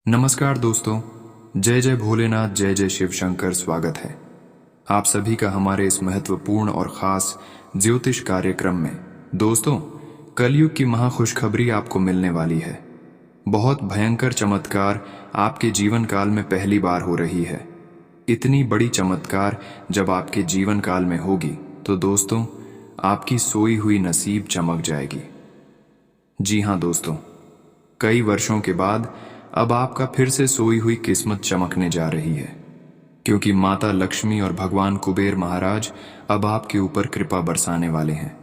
नमस्कार दोस्तों। जय जय भोलेनाथ, जय जय शिव शंकर। स्वागत है आप सभी का हमारे इस महत्वपूर्ण और खास ज्योतिष कार्यक्रम में। दोस्तों, कलयुग की महाखुशखबरी आपको मिलने वाली है। बहुत भयंकर चमत्कार आपके जीवन काल में पहली बार हो रही है। इतनी बड़ी चमत्कार जब आपके जीवन काल में होगी तो दोस्तों, आपकी सोई हुई नसीब चमक जाएगी। जी हाँ दोस्तों, कई वर्षों के बाद अब आपका फिर से सोई हुई किस्मत चमकने जा रही है, क्योंकि माता लक्ष्मी और भगवान कुबेर महाराज अब आपके ऊपर कृपा बरसाने वाले हैं।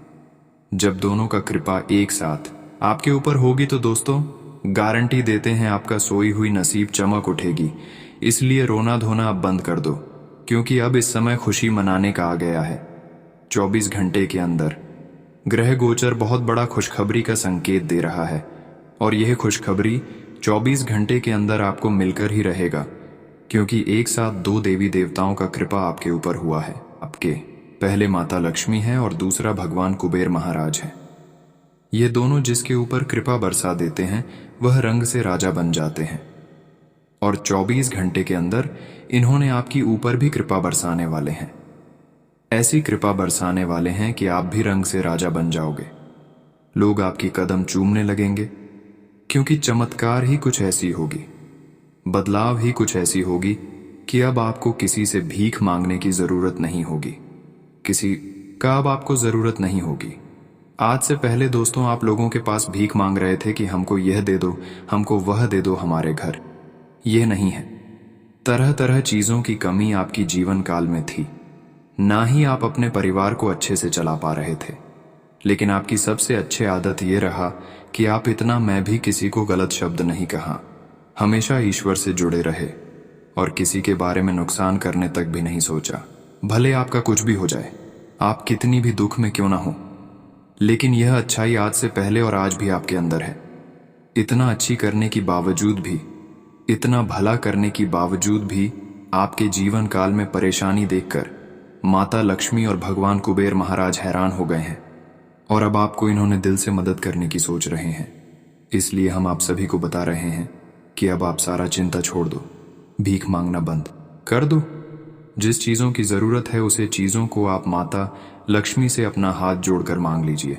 जब दोनों का कृपा एक साथ आपके ऊपर होगी तो दोस्तों, गारंटी देते हैं आपका सोई हुई नसीब चमक उठेगी। इसलिए रोना धोना अब बंद कर दो, क्योंकि अब इस समय खुशी मनाने का आ गया है। 24 घंटे के अंदर ग्रह गोचर बहुत बड़ा खुशखबरी का संकेत दे रहा है, और यह खुशखबरी 24 घंटे के अंदर आपको मिलकर ही रहेगा, क्योंकि एक साथ दो देवी देवताओं का कृपा आपके ऊपर हुआ है। आपके पहले माता लक्ष्मी है और दूसरा भगवान कुबेर महाराज है। ये दोनों जिसके ऊपर कृपा बरसा देते हैं वह रंग से राजा बन जाते हैं, और 24 घंटे के अंदर इन्होंने आपकी ऊपर भी कृपा बरसाने वाले हैं। ऐसी कृपा बरसाने वाले हैं कि आप भी रंग से राजा बन जाओगे। लोग आपकी कदम चूमने लगेंगे, क्योंकि चमत्कार ही कुछ ऐसी होगी, बदलाव ही कुछ ऐसी होगी कि अब आपको किसी से भीख मांगने की जरूरत नहीं होगी। किसी का अब आपको जरूरत नहीं होगी। आज से पहले दोस्तों, आप लोगों के पास भीख मांग रहे थे कि हमको यह दे दो, हमको वह दे दो हमारे घर। यह नहीं है। तरह तरह चीजों की कमी आपकी जीवन काल में थी। ना ही आप अपने परिवार को अच्छे से चला पा रहे थे, लेकिन आपकी सबसे अच्छी आदत यह रहा कि आप इतना मैं भी किसी को गलत शब्द नहीं कहा। हमेशा ईश्वर से जुड़े रहे और किसी के बारे में नुकसान करने तक भी नहीं सोचा। भले आपका कुछ भी हो जाए, आप कितनी भी दुख में क्यों ना हो, लेकिन यह अच्छाई आज से पहले और आज भी आपके अंदर है। इतना अच्छी करने की बावजूद भी, इतना भला करने की बावजूद भी आपके जीवन काल में परेशानी देखकर माता लक्ष्मी और भगवान कुबेर महाराज हैरान हो गए हैं, और अब आपको इन्होंने दिल से मदद करने की सोच रहे हैं। इसलिए हम आप सभी को बता रहे हैं कि अब आप सारा चिंता छोड़ दो, भीख मांगना बंद कर दो। जिस चीज़ों की ज़रूरत है उसे चीज़ों को आप माता लक्ष्मी से अपना हाथ जोड़कर मांग लीजिए।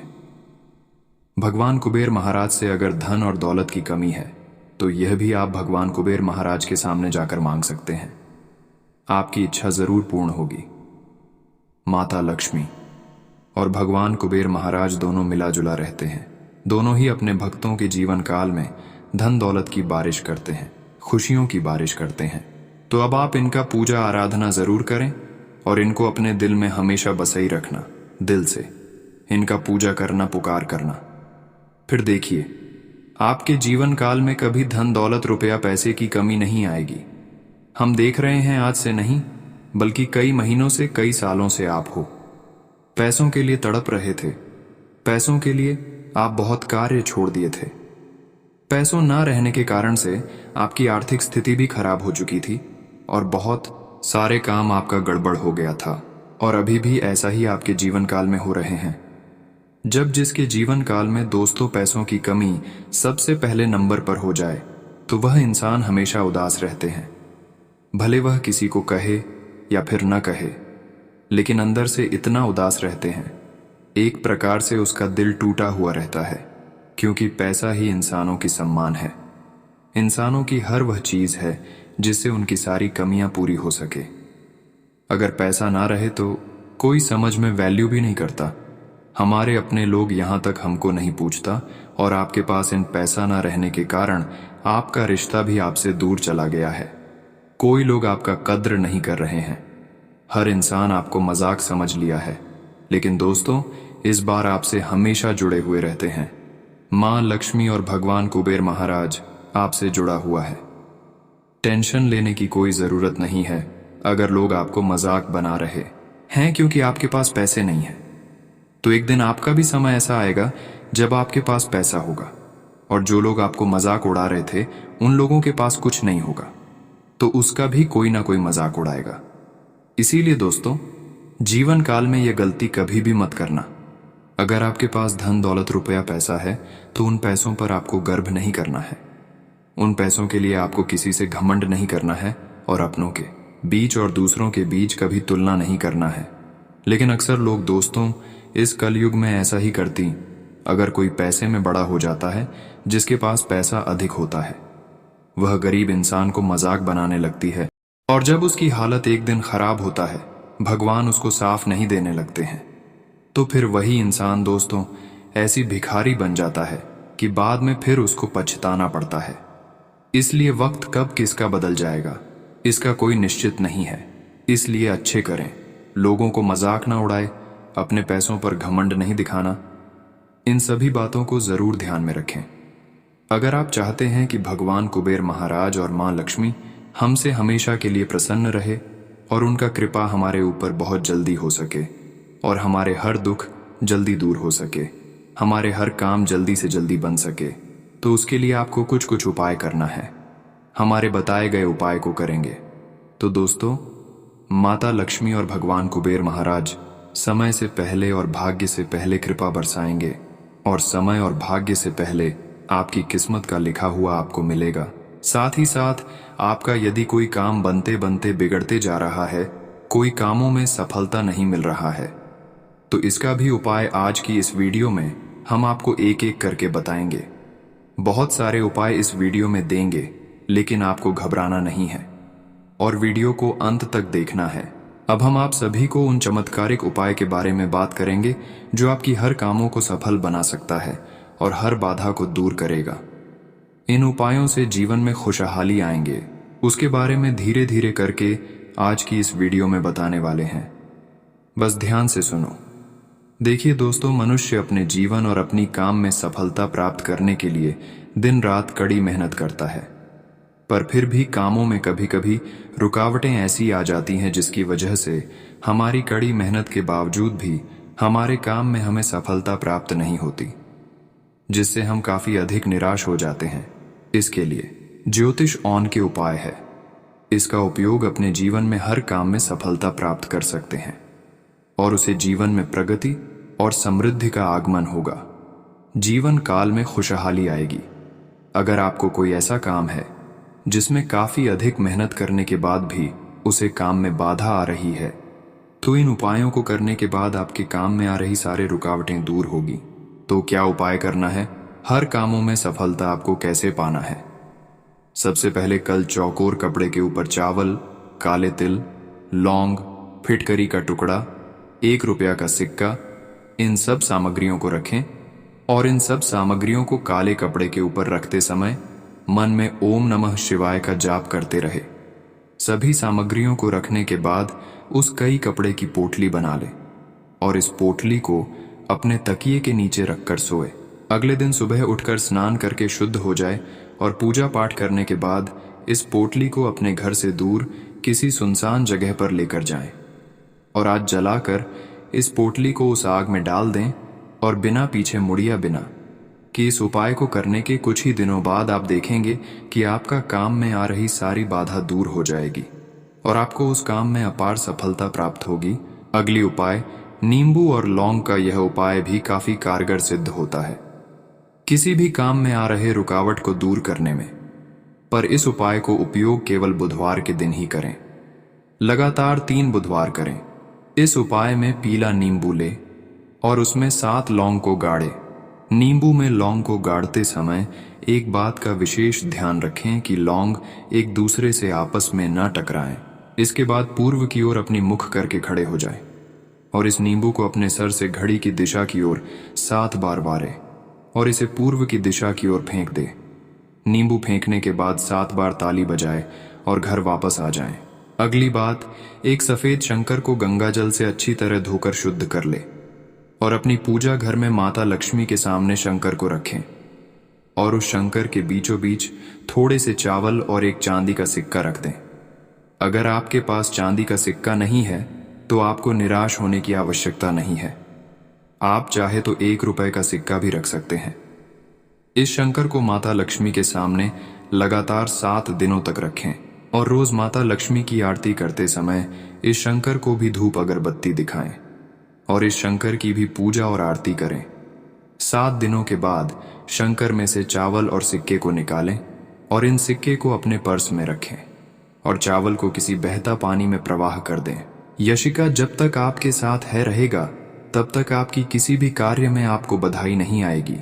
भगवान कुबेर महाराज से अगर धन और दौलत की कमी है तो यह भी आप भगवान कुबेर महाराज के सामने जाकर मांग सकते हैं। आपकी इच्छा ज़रूर पूर्ण होगी। माता लक्ष्मी और भगवान कुबेर महाराज दोनों मिला जुला रहते हैं। दोनों ही अपने भक्तों के जीवन काल में धन दौलत की बारिश करते हैं, खुशियों की बारिश करते हैं। तो अब आप इनका पूजा आराधना जरूर करें और इनको अपने दिल में हमेशा बसाई रखना। दिल से इनका पूजा करना, पुकार करना। फिर देखिए, आपके जीवन काल में कभी धन दौलत रुपया पैसे की कमी नहीं आएगी। हम देख रहे हैं आज से नहीं, बल्कि कई महीनों से, कई सालों से आप हो पैसों के लिए तड़प रहे थे। पैसों के लिए आप बहुत कार्य छोड़ दिए थे। पैसों ना रहने के कारण से आपकी आर्थिक स्थिति भी खराब हो चुकी थी और बहुत सारे काम आपका गड़बड़ हो गया था, और अभी भी ऐसा ही आपके जीवन काल में हो रहे हैं। जब जिसके जीवन काल में दोस्तों पैसों की कमी सबसे पहले नंबर पर हो जाए तो वह इंसान हमेशा उदास रहते हैं। भले वह किसी को कहे या फिर न कहे, लेकिन अंदर से इतना उदास रहते हैं। एक प्रकार से उसका दिल टूटा हुआ रहता है, क्योंकि पैसा ही इंसानों की सम्मान है। इंसानों की हर वह चीज है जिससे उनकी सारी कमियां पूरी हो सके। अगर पैसा ना रहे तो कोई समझ में वैल्यू भी नहीं करता। हमारे अपने लोग यहां तक हमको नहीं पूछता, और आपके पास इन पैसा ना रहने के कारण आपका रिश्ता भी आपसे दूर चला गया है। कोई लोग आपका कद्र नहीं कर रहे हैं। हर इंसान आपको मजाक समझ लिया है। लेकिन दोस्तों, इस बार आपसे हमेशा जुड़े हुए रहते हैं। माँ लक्ष्मी और भगवान कुबेर महाराज आपसे जुड़ा हुआ है। टेंशन लेने की कोई जरूरत नहीं है अगर लोग आपको मजाक बना रहे हैं, क्योंकि आपके पास पैसे नहीं है। तो एक दिन आपका भी समय ऐसा आएगा जब आपके पास पैसा होगा, और जो लोग आपको मजाक उड़ा रहे थे उन लोगों के पास कुछ नहीं होगा, तो उसका भी कोई ना कोई मजाक उड़ाएगा। इसीलिए दोस्तों, जीवन काल में यह गलती कभी भी मत करना। अगर आपके पास धन दौलत रुपया पैसा है तो उन पैसों पर आपको गर्व नहीं करना है। उन पैसों के लिए आपको किसी से घमंड नहीं करना है और अपनों के बीच और दूसरों के बीच कभी तुलना नहीं करना है। लेकिन अक्सर लोग दोस्तों इस कलयुग में ऐसा ही करती। अगर कोई पैसे में बड़ा हो जाता है, जिसके पास पैसा अधिक होता है, वह गरीब इंसान को मजाक बनाने लगती है, और जब उसकी हालत एक दिन खराब होता है, भगवान उसको साफ नहीं देने लगते हैं, तो फिर वही इंसान दोस्तों ऐसी भिखारी बन जाता है कि बाद में फिर उसको पछताना पड़ता है। इसलिए वक्त कब किसका बदल जाएगा इसका कोई निश्चित नहीं है। इसलिए अच्छे करें, लोगों को मजाक ना उड़ाए, अपने पैसों पर घमंड नहीं दिखाना। इन सभी बातों को जरूर ध्यान में रखें। अगर आप चाहते हैं कि भगवान कुबेर महाराज और मां लक्ष्मी हमसे हमेशा के लिए प्रसन्न रहे और उनका कृपा हमारे ऊपर बहुत जल्दी हो सके और हमारे हर दुख जल्दी दूर हो सके, हमारे हर काम जल्दी से जल्दी बन सके, तो उसके लिए आपको कुछ कुछ उपाय करना है। हमारे बताए गए उपाय को करेंगे तो दोस्तों माता लक्ष्मी और भगवान कुबेर महाराज समय से पहले और भाग्य से पहले कृपा बरसाएंगे और समय और भाग्य से पहले आपकी किस्मत का लिखा हुआ आपको मिलेगा। साथ ही साथ आपका यदि कोई काम बनते बनते बिगड़ते जा रहा है, कोई कामों में सफलता नहीं मिल रहा है, तो इसका भी उपाय आज की इस वीडियो में हम आपको एक एक करके बताएंगे। बहुत सारे उपाय इस वीडियो में देंगे, लेकिन आपको घबराना नहीं है और वीडियो को अंत तक देखना है। अब हम आप सभी को उन चमत्कारिक उपाय के बारे में बात करेंगे जो आपकी हर कामों को सफल बना सकता है और हर बाधा को दूर करेगा। इन उपायों से जीवन में खुशहाली आएंगे, उसके बारे में धीरे धीरे करके आज की इस वीडियो में बताने वाले हैं। बस ध्यान से सुनो। देखिए दोस्तों, मनुष्य अपने जीवन और अपनी काम में सफलता प्राप्त करने के लिए दिन रात कड़ी मेहनत करता है, पर फिर भी कामों में कभी कभी रुकावटें ऐसी आ जाती हैं जिसकी वजह से हमारी कड़ी मेहनत के बावजूद भी हमारे काम में हमें सफलता प्राप्त नहीं होती, जिससे हम काफी अधिक निराश हो जाते हैं। इसके लिए ज्योतिष ऑन के उपाय है। इसका उपयोग अपने जीवन में हर काम में सफलता प्राप्त कर सकते हैं और उसे जीवन में प्रगति और समृद्धि का आगमन होगा। जीवन काल में खुशहाली आएगी। अगर आपको कोई ऐसा काम है जिसमें काफी अधिक मेहनत करने के बाद भी उसे काम में बाधा आ रही है, तो इन उपायों को करने के बाद आपके काम में आ रही सारी रुकावटें दूर होगी। तो क्या उपाय करना है, हर कामों में सफलता आपको कैसे पाना है? सबसे पहले कल चौकोर कपड़े के ऊपर चावल, काले तिल, लौंग, फिटकरी का टुकड़ा, 1 रुपया का सिक्का, इन सब सामग्रियों को रखें और इन सब सामग्रियों को काले कपड़े के ऊपर रखते समय मन में ओम नमः शिवाय का जाप करते रहे। सभी सामग्रियों को रखने के बाद उस कई कपड़े की पोटली बना ले और इस पोटली को अपने तकिए के नीचे रखकर सोए। अगले दिन सुबह उठकर स्नान करके शुद्ध हो जाए और पूजा पाठ करने के बाद इस पोटली को अपने घर से दूर किसी सुनसान जगह पर लेकर जाएं और आज जलाकर इस पोटली को उस आग में डाल दें और बिना पीछे मुड़िया बिना कि इस उपाय को करने के कुछ ही दिनों बाद आप देखेंगे कि आपका काम में आ रही सारी बाधा दूर हो जाएगी और आपको उस काम में अपार सफलता प्राप्त होगी। अगली उपाय, नींबू और लौंग का यह उपाय भी काफी कारगर सिद्ध होता है किसी भी काम में आ रहे रुकावट को दूर करने में। पर इस उपाय को उपयोग केवल बुधवार के दिन ही करें। लगातार 3 बुधवार करें। इस उपाय में पीला नींबू ले और उसमें 7 लौंग को गाड़े। नींबू में लौंग को गाड़ते समय एक बात का विशेष ध्यान रखें कि लौंग एक दूसरे से आपस में न टकराएं। इसके बाद पूर्व की ओर अपनी मुख करके खड़े हो जाएं और इस नींबू को अपने सर से घड़ी की दिशा की ओर 7 बार वारें और इसे पूर्व की दिशा की ओर फेंक दे। नींबू फेंकने के बाद 7 बार ताली बजाए और घर वापस आ जाएं। अगली बात, एक सफेद शंकर को गंगा जल से अच्छी तरह धोकर शुद्ध कर ले और अपनी पूजा घर में माता लक्ष्मी के सामने शंकर को रखें और उस शंकर के बीचों बीच थोड़े से चावल और एक चांदी का सिक्का रख दें। अगर आपके पास चांदी का सिक्का नहीं है तो आपको निराश होने की आवश्यकता नहीं है। आप चाहे तो 1 रुपए का सिक्का भी रख सकते हैं। इस शंकर को माता लक्ष्मी के सामने लगातार 7 दिनों तक रखें और रोज माता लक्ष्मी की आरती करते समय इस शंकर को भी धूप अगरबत्ती दिखाएं और इस शंकर की भी पूजा और आरती करें। 7 दिनों के बाद शंकर में से चावल और सिक्के को निकालें और इन सिक्के को अपने पर्स में रखें और चावल को किसी बहता पानी में प्रवाह कर दें। यशिका जब तक आपके साथ है रहेगा, तब तक आपकी किसी भी कार्य में आपको बधाई नहीं आएगी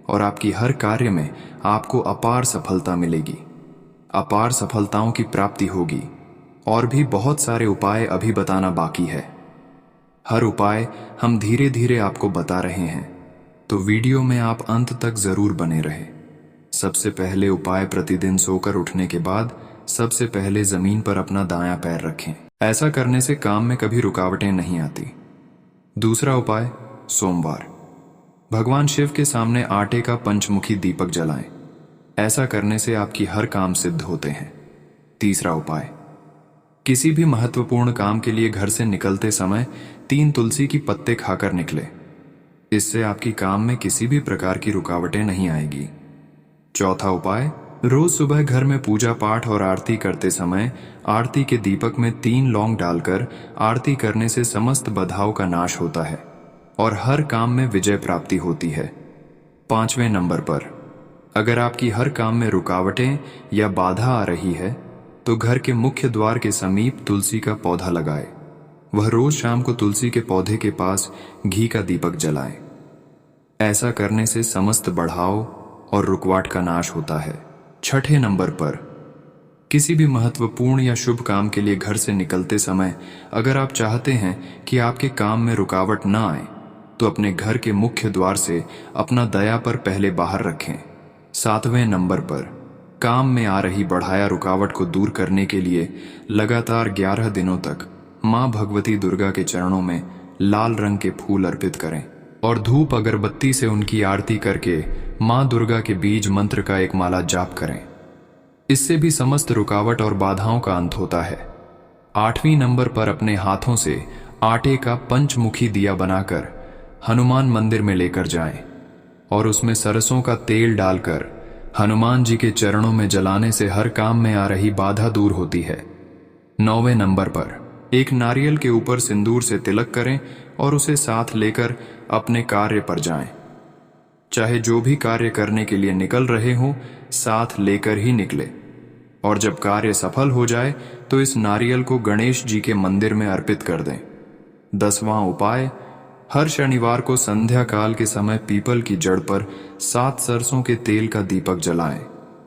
और आपकी हर कार्य में आपको अपार सफलता मिलेगी। अपार सफलताओं की प्राप्ति होगी। और भी बहुत सारे उपाय अभी बताना बाकी है। हर उपाय हम धीरे धीरे आपको बता रहे हैं, तो वीडियो में आप अंत तक जरूर बने रहें। सबसे पहले उपाय, प्रतिदिन सोकर उठने के बाद सबसे पहले जमीन पर अपना दायां पैर रखें। ऐसा करने से काम में कभी रुकावटें नहीं आती। दूसरा उपाय, सोमवार भगवान शिव के सामने आटे का पंचमुखी दीपक जलाएं। ऐसा करने से आपकी हर काम सिद्ध होते हैं। तीसरा उपाय, किसी भी महत्वपूर्ण काम के लिए घर से निकलते समय 3 तुलसी की पत्ते खाकर निकले। इससे आपकी काम में किसी भी प्रकार की रुकावटें नहीं आएगी। चौथा उपाय, रोज सुबह घर में पूजा पाठ और आरती करते समय आरती के दीपक में 3 लौंग डालकर आरती करने से समस्त बाधाओं का नाश होता है और हर काम में विजय प्राप्ति होती है। 5वें नंबर पर, अगर आपकी हर काम में रुकावटें या बाधा आ रही है तो घर के मुख्य द्वार के समीप तुलसी का पौधा लगाए। वह रोज शाम को तुलसी के पौधे के पास घी का दीपक जलाएं। ऐसा करने से समस्त बढ़ाव और रुकवाट का नाश होता है। 6ठे नंबर पर, किसी भी महत्वपूर्ण या शुभ काम के लिए घर से निकलते समय अगर आप चाहते हैं कि आपके काम में रुकावट न आए, तो अपने घर के मुख्य द्वार से अपना दया पर पहले बाहर रखें। 7वें नंबर पर, काम में आ रही बढ़ाया रुकावट को दूर करने के लिए लगातार 11 दिनों तक मां भगवती दुर्गा के चरणों में लाल रंग के फूल अर्पित करें और धूप अगरबत्ती से उनकी आरती करके मां दुर्गा के बीज मंत्र का एक माला जाप करें। इससे भी समस्त रुकावट और बाधाओं का अंत होता है। 8वीं नंबर पर, अपने हाथों से आटे का पंचमुखी दिया बनाकर हनुमान मंदिर में लेकर जाएं और उसमें सरसों का तेल डालकर हनुमान जी के चरणों में जलाने से हर काम में आ रही बाधा दूर होती है। 9वें नंबर पर, एक नारियल के ऊपर सिंदूर से तिलक करें और उसे साथ लेकर अपने कार्य पर जाएं। चाहे जो भी कार्य करने के लिए निकल रहे हों, साथ लेकर ही निकले और जब कार्य सफल हो जाए तो इस नारियल को गणेश जी के मंदिर में अर्पित कर दें। 10वां उपाय, हर शनिवार को संध्या काल के समय पीपल की जड़ पर 7 सरसों के तेल का दीपक जलाएं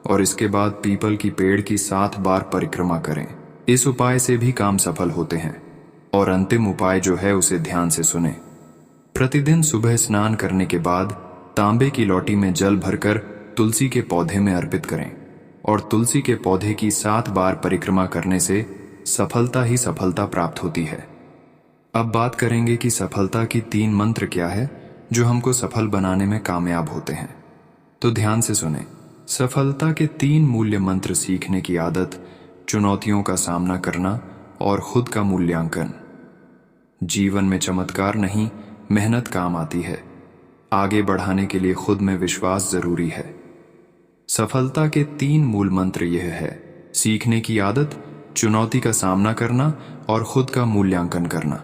और इसके बाद पीपल की पेड़ की 7 बार परिक्रमा करें। इस उपाय से भी काम सफल होते हैं। और अंतिम उपाय जो है उसे ध्यान से सुने। प्रतिदिन सुबह स्नान करने के बाद तांबे की लौटी में जल भरकर तुलसी के पौधे में अर्पित करें और तुलसी के पौधे की 7 बार परिक्रमा करने से सफलता ही सफलता प्राप्त होती है। अब बात करेंगे कि सफलता की 3 मंत्र क्या है जो हमको सफल बनाने में कामयाब होते हैं। तो ध्यान से सुने। सफलता के 3 मूल्य मंत्र सीखने की आदत, चुनौतियों का सामना करना और खुद का मूल्यांकन। जीवन में चमत्कार नहीं, मेहनत काम आती है। आगे बढ़ाने के लिए खुद में विश्वास जरूरी है। सफलता के 3 मूल मंत्र यह है: सीखने की आदत, चुनौती का सामना करना और खुद का मूल्यांकन करना।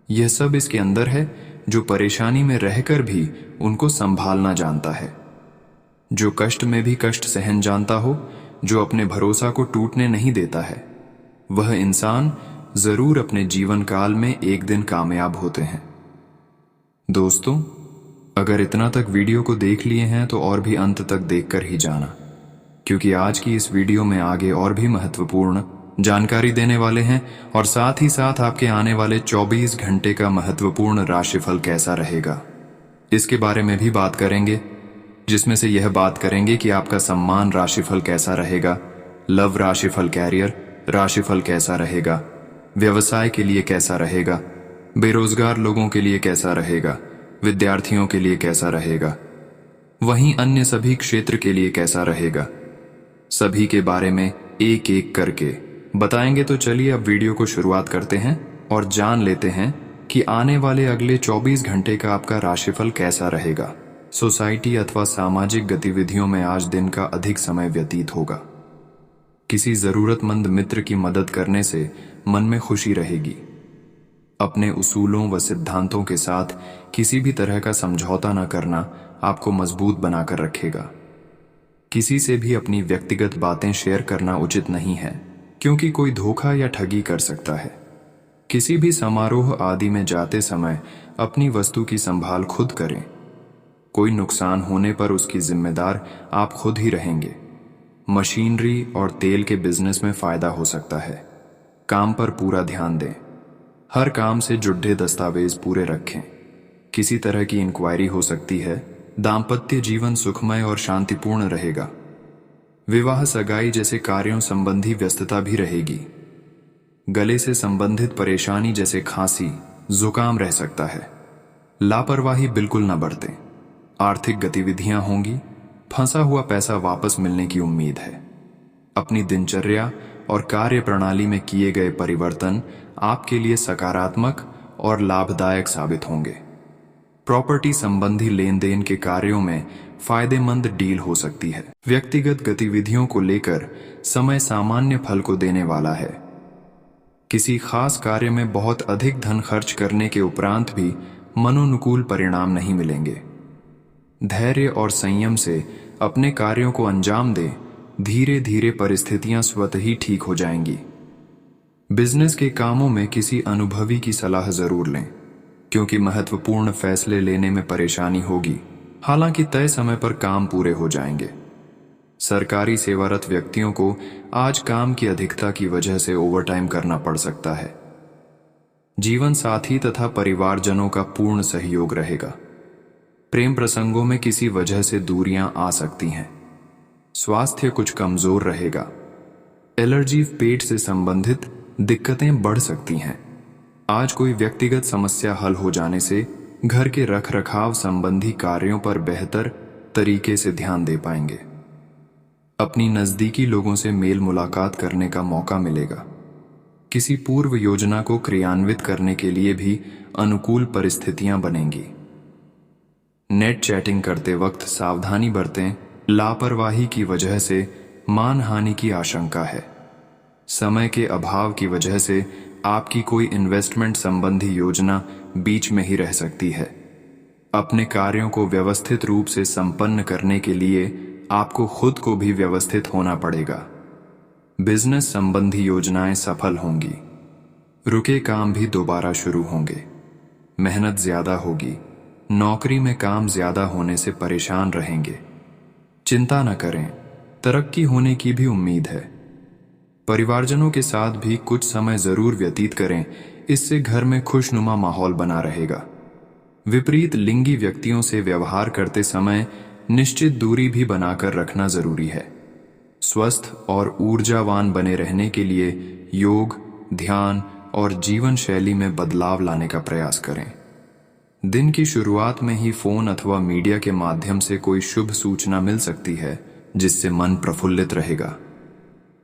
यह सब इसके अंदर है जो परेशानी में रहकर भी उनको संभालना जानता है, जो कष्ट में भी कष्ट सहन जानता हो, जो अपने भरोसा को टूटने नहीं देता है। वह इंसान जरूर अपने जीवन काल में एक दिन कामयाब होते हैं। दोस्तों, अगर इतना तक वीडियो को देख लिए हैं तो और भी अंत तक देखकर ही जाना, क्योंकि आज की इस वीडियो में आगे और भी महत्वपूर्ण जानकारी देने वाले हैं और साथ ही साथ आपके आने वाले 24 घंटे का महत्वपूर्ण राशिफल कैसा रहेगा इसके बारे में भी बात करेंगे, जिसमें से यह बात करेंगे कि आपका सम्मान राशिफल कैसा रहेगा, लव राशिफल, कैरियर राशिफल कैसा रहेगा, व्यवसाय के लिए कैसा रहेगा, बेरोजगार लोगों के लिए कैसा रहेगा, विद्यार्थियों के लिए कैसा रहेगा, वहीं अन्य सभी क्षेत्र के लिए कैसा रहेगा। सभी के बारे में एक एक करके बताएंगे। तो चलिए अब वीडियो को शुरुआत करते हैं और जान लेते हैं कि आने वाले अगले 24 घंटे का आपका राशिफल कैसा रहेगा। सोसाइटी अथवा सामाजिक गतिविधियों में आज दिन का अधिक समय व्यतीत होगा। किसी जरूरतमंद मित्र की मदद करने से मन में खुशी रहेगी। अपने उसूलों व सिद्धांतों के साथ किसी भी तरह का समझौता न करना आपको मजबूत बनाकर रखेगा। किसी से भी अपनी व्यक्तिगत बातें शेयर करना उचित नहीं है, क्योंकि कोई धोखा या ठगी कर सकता है। किसी भी समारोह आदि में जाते समय अपनी वस्तु की संभाल खुद करें। कोई नुकसान होने पर उसकी जिम्मेदार आप खुद ही रहेंगे। मशीनरी और तेल के बिजनेस में फायदा हो सकता है। काम पर पूरा ध्यान दें। हर काम से जुड़े दस्तावेज पूरे रखें। किसी तरह की इंक्वायरी हो सकती है। दाम्पत्य जीवन सुखमय और शांतिपूर्ण रहेगा। विवाह सगाई जैसे कार्यों संबंधी व्यस्तता भी रहेगी। गले से संबंधित परेशानी जैसे खांसी, जुकाम रह सकता है। लापरवाही बिल्कुल न बरतें। आर्थिक गतिविधियां होंगी। फंसा हुआ पैसा वापस मिलने की उम्मीद है। अपनी दिनचर्या और कार्य प्रणाली में किए गए परिवर्तन आपके लिए सकारात्मक और लाभदायक साबित होंगे। प्रॉपर्टी संबंधी लेन देन के कार्यों में फायदेमंद डील हो सकती है। व्यक्तिगत गतिविधियों को लेकर समय सामान्य फल को देने वाला है। किसी खास कार्य में बहुत अधिक धन खर्च करने के उपरांत भी मनोनुकूल परिणाम नहीं मिलेंगे। धैर्य और संयम से अपने कार्यों को अंजाम दें। धीरे धीरे परिस्थितियां स्वतः ही ठीक हो जाएंगी। बिजनेस के कामों में किसी अनुभवी की सलाह जरूर लें, क्योंकि महत्वपूर्ण फैसले लेने में परेशानी होगी। हालांकि तय समय पर काम पूरे हो जाएंगे। सरकारी सेवारत व्यक्तियों को आज काम की अधिकता की वजह से ओवरटाइम करना पड़ सकता है। जीवन साथी तथा परिवारजनों का पूर्ण सहयोग रहेगा। प्रेम प्रसंगों में किसी वजह से दूरियां आ सकती हैं। स्वास्थ्य कुछ कमजोर रहेगा। एलर्जी, पेट से संबंधित दिक्कतें बढ़ सकती हैं। आज कोई व्यक्तिगत समस्या हल हो जाने से घर के रखरखाव संबंधी कार्यों पर बेहतर तरीके से ध्यान दे पाएंगे। अपनी नजदीकी लोगों से मेल मुलाकात करने का मौका मिलेगा। किसी पूर्व योजना को क्रियान्वित करने के लिए भी अनुकूल परिस्थितियां बनेंगी। नेट चैटिंग करते वक्त सावधानी बरतें। लापरवाही की वजह से मानहानि की आशंका है। समय के अभाव की वजह से आपकी कोई इन्वेस्टमेंट संबंधी योजना बीच में ही रह सकती है। अपने कार्यों को व्यवस्थित रूप से संपन्न करने के लिए आपको खुद को भी व्यवस्थित होना पड़ेगा। बिजनेस संबंधी योजनाएं सफल होंगी। रुके काम भी दोबारा शुरू होंगे। मेहनत ज्यादा होगी। नौकरी में काम ज्यादा होने से परेशान रहेंगे। चिंता न करें, तरक्की होने की भी उम्मीद है। परिवारजनों के साथ भी कुछ समय जरूर व्यतीत करें, इससे घर में खुशनुमा माहौल बना रहेगा। विपरीत लिंगी व्यक्तियों से व्यवहार करते समय निश्चित दूरी भी बनाकर रखना जरूरी है। स्वस्थ और ऊर्जावान बने रहने के लिए योग, ध्यान और जीवन शैली में बदलाव लाने का प्रयास करें। दिन की शुरुआत में ही फोन अथवा मीडिया के माध्यम से कोई शुभ सूचना मिल सकती है, जिससे मन प्रफुल्लित रहेगा।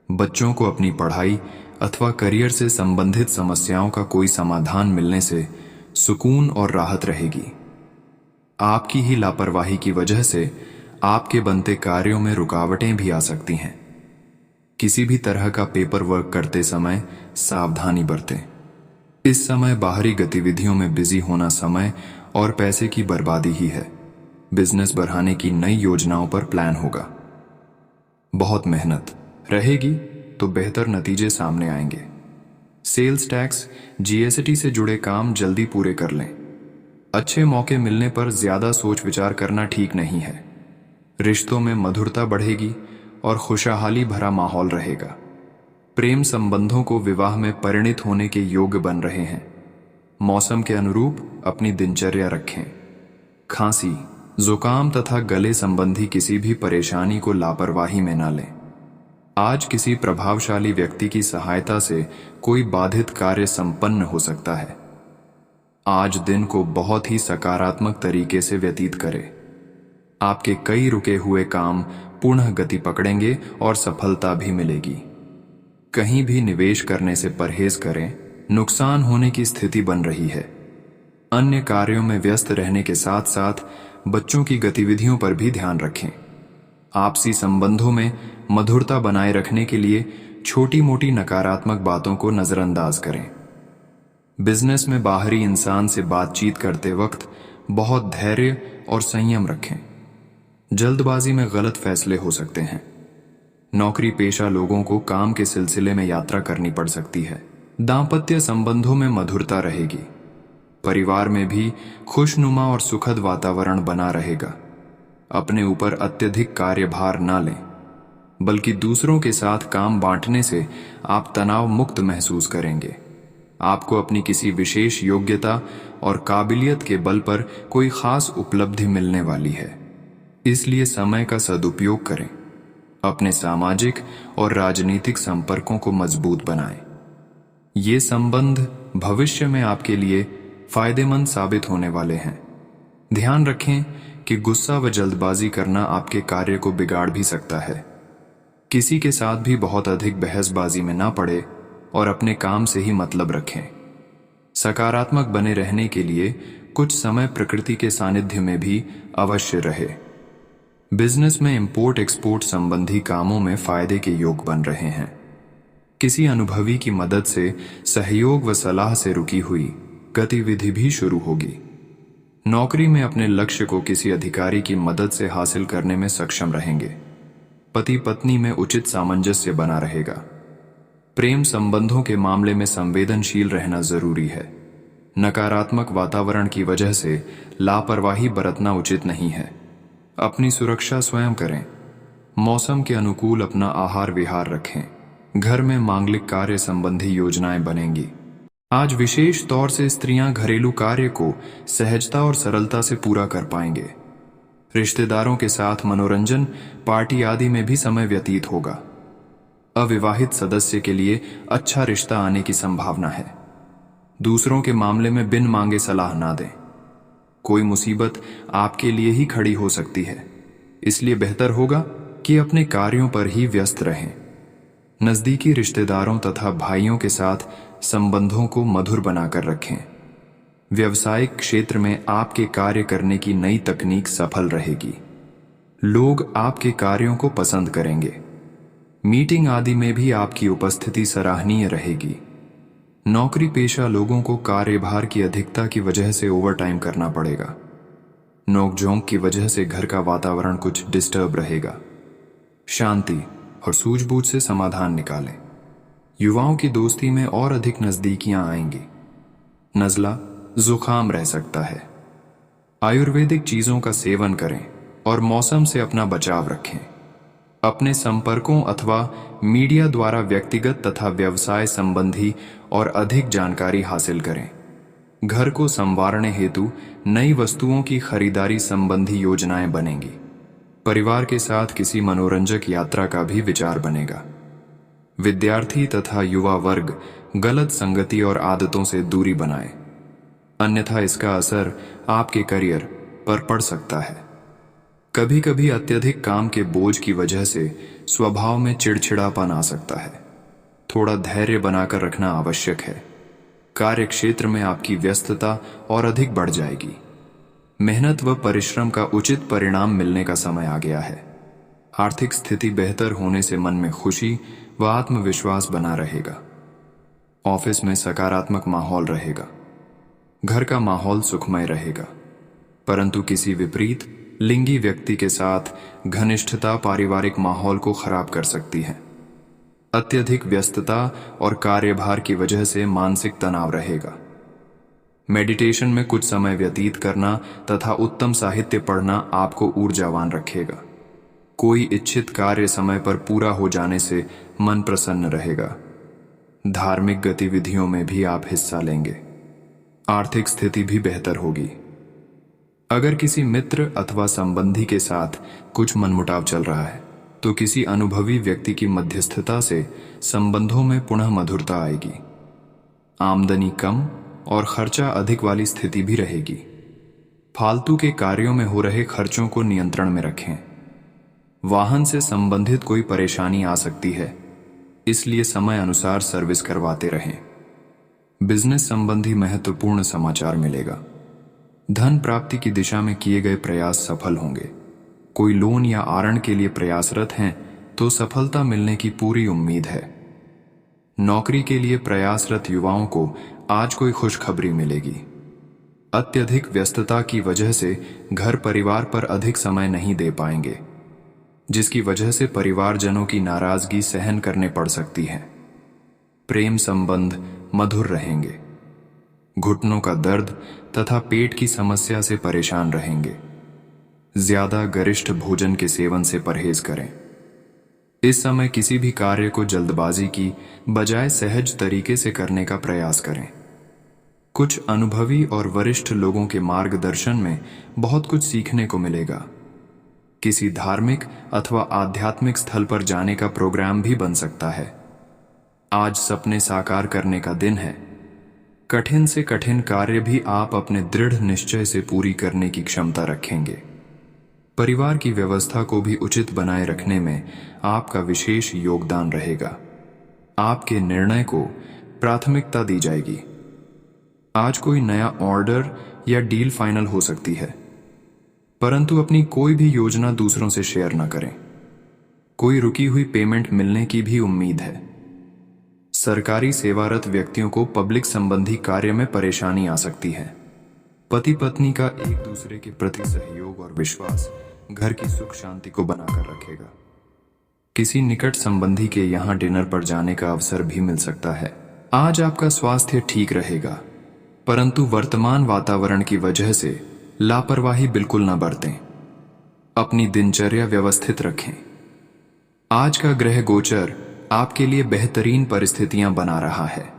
बच्चों को अपनी पढ़ाई अथवा करियर से संबंधित समस्याओं का कोई समाधान मिलने से सुकून और राहत रहेगी। आपकी ही लापरवाही की वजह से आपके बनते कार्यों में रुकावटें भी आ सकती हैं। किसी भी तरह का पेपर वर्क करते समय सावधानी बरतें। इस समय बाहरी गतिविधियों में बिजी होना समय और पैसे की बर्बादी ही है। बिजनेस बढ़ाने की नई योजनाओं पर प्लान होगा। बहुत मेहनत रहेगी तो बेहतर नतीजे सामने आएंगे। सेल्स टैक्स, जीएसटी से जुड़े काम जल्दी पूरे कर लें। अच्छे मौके मिलने पर ज्यादा सोच विचार करना ठीक नहीं है। रिश्तों में मधुरता बढ़ेगी और खुशहाली भरा माहौल रहेगा। प्रेम संबंधों को विवाह में परिणित होने के योग्य बन रहे हैं। मौसम के अनुरूप अपनी दिनचर्या रखें। खांसी, जुकाम तथा गले संबंधी किसी भी परेशानी को लापरवाही में न लें। आज किसी प्रभावशाली व्यक्ति की सहायता से कोई बाधित कार्य संपन्न हो सकता है। आज दिन को बहुत ही सकारात्मक तरीके से व्यतीत करें। आपके कई रुके हुए काम पुनः गति पकड़ेंगे और सफलता भी मिलेगी। कहीं भी निवेश करने से परहेज करें, नुकसान होने की स्थिति बन रही है। अन्य कार्यों में व्यस्त रहने के साथ साथ बच्चों की गतिविधियों पर भी ध्यान रखें। आपसी संबंधों में मधुरता बनाए रखने के लिए छोटी मोटी नकारात्मक बातों को नजरअंदाज करें। बिजनेस में बाहरी इंसान से बातचीत करते वक्त बहुत धैर्य और संयम रखें। जल्दबाजी में गलत फैसले हो सकते हैं। नौकरी पेशा लोगों को काम के सिलसिले में यात्रा करनी पड़ सकती है। दांपत्य संबंधों में मधुरता रहेगी। परिवार में भी खुशनुमा और सुखद वातावरण बना रहेगा। अपने ऊपर अत्यधिक कार्यभार ना लें, बल्कि दूसरों के साथ काम बांटने से आप तनाव मुक्त महसूस करेंगे। आपको अपनी किसी विशेष योग्यता और काबिलियत के बल पर कोई खास उपलब्धि मिलने वाली है, इसलिए समय का सदुपयोग करें। अपने सामाजिक और राजनीतिक संपर्कों को मजबूत बनाएं। ये संबंध भविष्य में आपके लिए फायदेमंद साबित होने वाले हैं। ध्यान रखें कि गुस्सा व जल्दबाजी करना आपके कार्य को बिगाड़ भी सकता है। किसी के साथ भी बहुत अधिक बहसबाजी में ना पड़े और अपने काम से ही मतलब रखें। सकारात्मक बने रहने के लिए कुछ समय प्रकृति के सानिध्य में भी अवश्य रहे। बिजनेस में इंपोर्ट एक्सपोर्ट संबंधी कामों में फायदे के योग बन रहे हैं। किसी अनुभवी की मदद से सहयोग व सलाह से रुकी हुई गतिविधि भी शुरू होगी। नौकरी में अपने लक्ष्य को किसी अधिकारी की मदद से हासिल करने में सक्षम रहेंगे। पति पत्नी में उचित सामंजस्य बना रहेगा। प्रेम संबंधों के मामले में संवेदनशील रहना जरूरी है। नकारात्मक वातावरण की वजह से लापरवाही बरतना उचित नहीं है। अपनी सुरक्षा स्वयं करें। मौसम के अनुकूल अपना आहार विहार रखें। घर में मांगलिक कार्य संबंधी योजनाएं बनेंगी। आज विशेष तौर से स्त्रियां घरेलू कार्य को सहजता और सरलता से पूरा कर पाएंगे। रिश्तेदारों के साथ मनोरंजन, पार्टी आदि में भी समय व्यतीत होगा। अविवाहित सदस्य के लिए अच्छा रिश्ता आने की संभावना है। दूसरों के मामले में बिन मांगे सलाह ना दें। कोई मुसीबत आपके लिए ही खड़ी हो सकती है, इसलिए बेहतर होगा कि अपने कार्यों पर ही व्यस्त रहें। नजदीकी रिश्तेदारों तथा भाइयों के साथ संबंधों को मधुर बनाकर रखें। व्यवसायिक क्षेत्र में आपके कार्य करने की नई तकनीक सफल रहेगी। लोग आपके कार्यों को पसंद करेंगे। मीटिंग आदि में भी आपकी उपस्थिति सराहनीय रहेगी। नौकरी पेशा लोगों को कार्यभार की अधिकता की वजह से ओवरटाइम करना पड़ेगा। नोकझोंक की वजह से घर का वातावरण कुछ डिस्टर्ब रहेगा। शांति और सूझबूझ से समाधान निकालें। युवाओं की दोस्ती में और अधिक नजदीकियां आएंगी। नज़ला, जुकाम रह सकता है। आयुर्वेदिक चीजों का सेवन करें और मौसम से अपना बचाव रखें। अपने संपर्कों अथवा मीडिया द्वारा व्यक्तिगत तथा व्यवसाय संबंधी और अधिक जानकारी हासिल करें। घर को संवारने हेतु नई वस्तुओं की खरीदारी संबंधी योजनाएं बनेंगी। परिवार के साथ किसी मनोरंजक यात्रा का भी विचार बनेगा। विद्यार्थी तथा युवा वर्ग गलत संगति और आदतों से दूरी बनाए, अन्यथा इसका असर आपके करियर पर पड़ सकता है। कभी कभी अत्यधिक काम के बोझ की वजह से स्वभाव में चिड़चिड़ापन आ सकता है। थोड़ा धैर्य बनाकर रखना आवश्यक है। कार्य क्षेत्र में आपकी व्यस्तता और अधिक बढ़ जाएगी। मेहनत व परिश्रम का उचित परिणाम मिलने का समय आ गया है। आर्थिक स्थिति बेहतर होने से मन में खुशी व आत्मविश्वास बना रहेगा। ऑफिस में सकारात्मक माहौल रहेगा। घर का माहौल सुखमय रहेगा, परंतु किसी विपरीत लिंगी व्यक्ति के साथ घनिष्ठता पारिवारिक माहौल को खराब कर सकती है। अत्यधिक व्यस्तता और कार्यभार की वजह से मानसिक तनाव रहेगा। मेडिटेशन में कुछ समय व्यतीत करना तथा उत्तम साहित्य पढ़ना आपको ऊर्जावान रखेगा। कोई इच्छित कार्य समय पर पूरा हो जाने से मन प्रसन्न रहेगा। धार्मिक गतिविधियों में भी आप हिस्सा लेंगे। आर्थिक स्थिति भी बेहतर होगी। अगर किसी मित्र अथवा संबंधी के साथ कुछ मनमुटाव चल रहा है, तो किसी अनुभवी व्यक्ति की मध्यस्थता से संबंधों में पुनः मधुरता आएगी। आमदनी कम और खर्चा अधिक वाली स्थिति भी रहेगी। फालतू के कार्यों में हो रहे खर्चों को नियंत्रण में रखें। वाहन से संबंधित कोई परेशानी आ सकती है, इसलिए समय अनुसार सर्विस करवाते रहें। बिजनेस संबंधी महत्वपूर्ण समाचार मिलेगा। धन प्राप्ति की दिशा में किए गए प्रयास सफल होंगे। कोई लोन या आरण के लिए प्रयासरत हैं तो सफलता मिलने की पूरी उम्मीद है। नौकरी के लिए प्रयासरत युवाओं को आज कोई खुशखबरी मिलेगी। अत्यधिक व्यस्तता की वजह से घर परिवार पर अधिक समय नहीं दे पाएंगे, जिसकी वजह से परिवारजनों की नाराजगी सहन करने पड़ सकती है। प्रेम संबंध मधुर रहेंगे। घुटनों का दर्द तथा पेट की समस्या से परेशान रहेंगे। ज्यादा गरिष्ठ भोजन के सेवन से परहेज करें। इस समय किसी भी कार्य को जल्दबाजी की बजाय सहज तरीके से करने का प्रयास करें। कुछ अनुभवी और वरिष्ठ लोगों के मार्गदर्शन में बहुत कुछ सीखने को मिलेगा। किसी धार्मिक अथवा आध्यात्मिक स्थल पर जाने का प्रोग्राम भी बन सकता है। आज सपने साकार करने का दिन है। कठिन से कठिन कार्य भी आप अपने दृढ़ निश्चय से पूरी करने की क्षमता रखेंगे। परिवार की व्यवस्था को भी उचित बनाए रखने में आपका विशेष योगदान रहेगा। आपके निर्णय को प्राथमिकता दी जाएगी। आज कोई नया ऑर्डर या डील फाइनल हो सकती है, परंतु अपनी कोई भी योजना दूसरों से शेयर न करें। कोई रुकी हुई पेमेंट मिलने की भी उम्मीद है। सरकारी सेवारत व्यक्तियों को पब्लिक संबंधी कार्य में परेशानी आ सकती है। पति पत्नी का एक दूसरे के प्रति सहयोग और विश्वास घर की सुख शांति को बनाकर रखेगा। किसी निकट संबंधी के यहाँ डिनर पर जाने का अवसर भी मिल सकता है। आज आपका स्वास्थ्य ठीक रहेगा, परंतु वर्तमान वातावरण की वजह से लापरवाही बिल्कुल न बरतें। अपनी दिनचर्या व्यवस्थित रखें। आज का ग्रह गोचर आपके लिए बेहतरीन परिस्थितियां बना रहा है।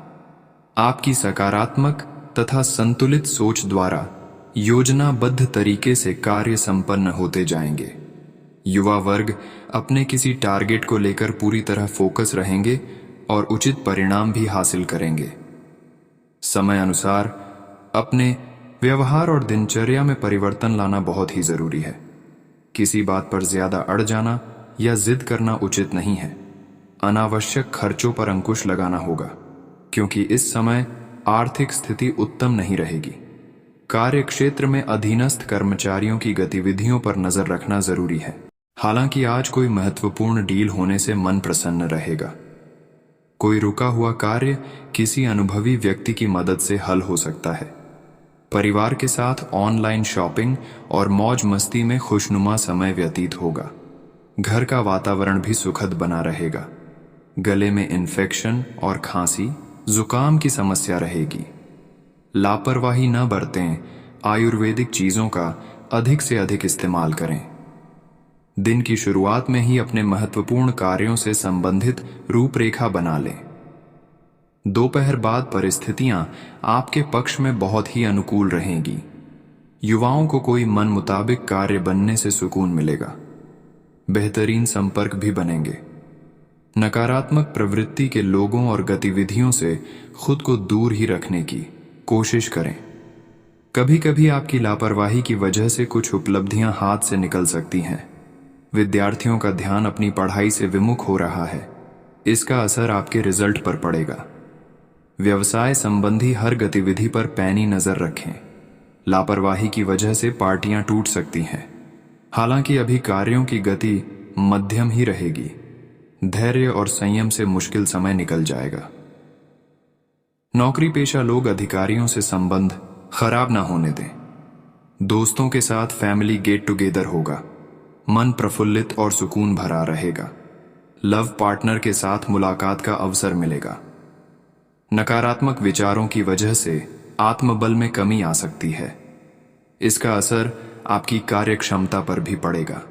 आपकी सकारात्मक तथा संतुलित सोच द्वारा योजनाबद्ध तरीके से कार्य संपन्न होते जाएंगे। युवा वर्ग अपने किसी टारगेट को लेकर पूरी तरह फोकस रहेंगे और उचित परिणाम भी हासिल करेंगे। समय अनुसार अपने व्यवहार और दिनचर्या में परिवर्तन लाना बहुत ही जरूरी है। किसी बात पर ज्यादा अड़ जाना या जिद करना उचित नहीं है। अनावश्यक खर्चों पर अंकुश लगाना होगा, क्योंकि इस समय आर्थिक स्थिति उत्तम नहीं रहेगी। कार्य क्षेत्र में अधीनस्थ कर्मचारियों की गतिविधियों पर नजर रखना जरूरी है। हालांकि आज कोई महत्वपूर्ण डील होने से मन प्रसन्न रहेगा। कोई रुका हुआ कार्य किसी अनुभवी व्यक्ति की मदद से हल हो सकता है। परिवार के साथ ऑनलाइन शॉपिंग और मौज मस्ती में खुशनुमा समय व्यतीत होगा। घर का वातावरण भी सुखद बना रहेगा। गले में इन्फेक्शन और खांसी, जुकाम की समस्या रहेगी। लापरवाही न बरतें। आयुर्वेदिक चीजों का अधिक से अधिक इस्तेमाल करें। दिन की शुरुआत में ही अपने महत्वपूर्ण कार्यों से संबंधित रूपरेखा बना लें। दोपहर बाद परिस्थितियां आपके पक्ष में बहुत ही अनुकूल रहेंगी। युवाओं को कोई मन मुताबिक कार्य बनने से सुकून मिलेगा। बेहतरीन संपर्क भी बनेंगे। नकारात्मक प्रवृत्ति के लोगों और गतिविधियों से खुद को दूर ही रखने की कोशिश करें। कभी कभी आपकी लापरवाही की वजह से कुछ उपलब्धियां हाथ से निकल सकती हैं। विद्यार्थियों का ध्यान अपनी पढ़ाई से विमुख हो रहा है। इसका असर आपके रिजल्ट पर पड़ेगा। व्यवसाय संबंधी हर गतिविधि पर पैनी नजर रखें। लापरवाही की वजह से पार्टियां टूट सकती हैं। हालांकि अभी कार्यों की गति मध्यम ही रहेगी। धैर्य और संयम से मुश्किल समय निकल जाएगा। नौकरी पेशा लोग अधिकारियों से संबंध खराब ना होने दें। दोस्तों के साथ फैमिली गेट टुगेदर होगा। मन प्रफुल्लित और सुकून भरा रहेगा। लव पार्टनर के साथ मुलाकात का अवसर मिलेगा। नकारात्मक विचारों की वजह से आत्मबल में कमी आ सकती है। इसका असर आपकी कार्य क्षमता पर भी पड़ेगा।